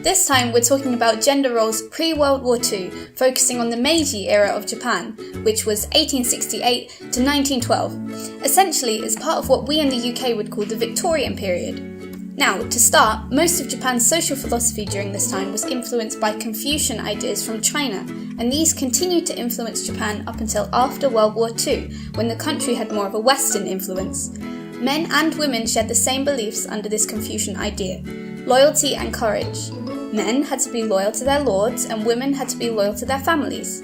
This time we're talking about gender roles pre-World War II, focusing on the Meiji Era of Japan, which was 1868 to 1912. Essentially, it's part of what we in the UK would call the Victorian period. Now, to start, most of Japan's social philosophy during this time was influenced by Confucian ideas from China, and these continued to influence Japan up until after World War II, when the country had more of a Western influence. Men and women shared the same beliefs under this Confucian idea: loyalty and courage. Men had to be loyal to their lords, and women had to be loyal to their families.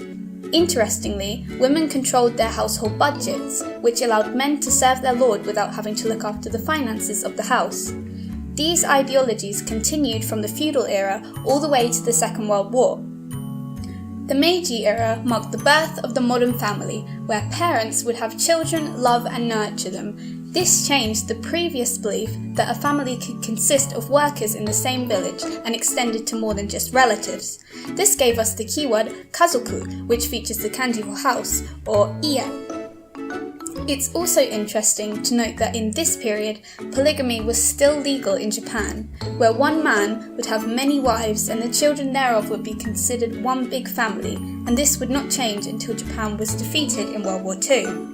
Interestingly, women controlled their household budgets, which allowed men to serve their lord without having to look after the finances of the house. These ideologies continued from the feudal era all the way to the Second World War. The Meiji era marked the birth of the modern family, where parents would have children, love and nurture them. This changed the previous belief that a family could consist of workers in the same village and extended to more than just relatives. This gave us the keyword kazoku, which features the kanji for house, or iya. It's also interesting to note that in this period, polygamy was still legal in Japan, where one man would have many wives and the children thereof would be considered one big family, and this would not change until Japan was defeated in World War II.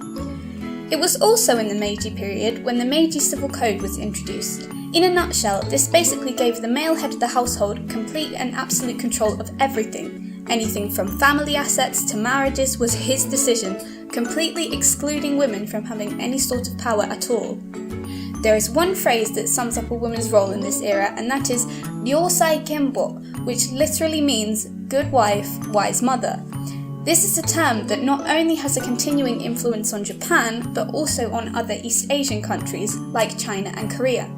It was also in the Meiji period when the Meiji Civil Code was introduced. In a nutshell, this basically gave the male head of the household complete and absolute control of everything. Anything from family assets to marriages was his decision, completely excluding women from having any sort of power at all. There is one phrase that sums up a woman's role in this era, and that is ryōsai kenbo, which literally means good wife, wise mother. This is a term that not only has a continuing influence on Japan, but also on other East Asian countries like China and Korea.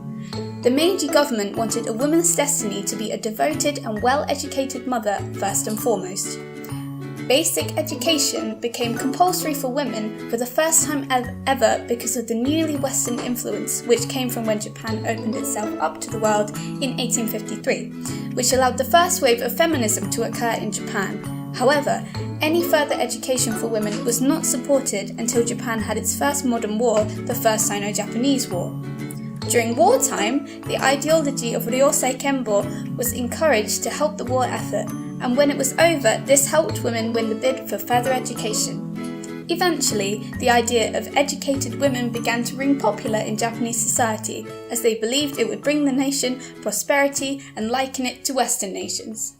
The Meiji government wanted a woman's destiny to be a devoted and well-educated mother first and foremost. Basic education became compulsory for women for the first time ever because of the newly Western influence which came from when Japan opened itself up to the world in 1853, which allowed the first wave of feminism to occur in Japan. However, any further education for women was not supported until Japan had its first modern war, the First Sino-Japanese War. During wartime, the ideology of ryōsai kenbo was encouraged to help the war effort, and when it was over, this helped women win the bid for further education. Eventually, the idea of educated women began to ring popular in Japanese society, as they believed it would bring the nation prosperity and liken it to Western nations.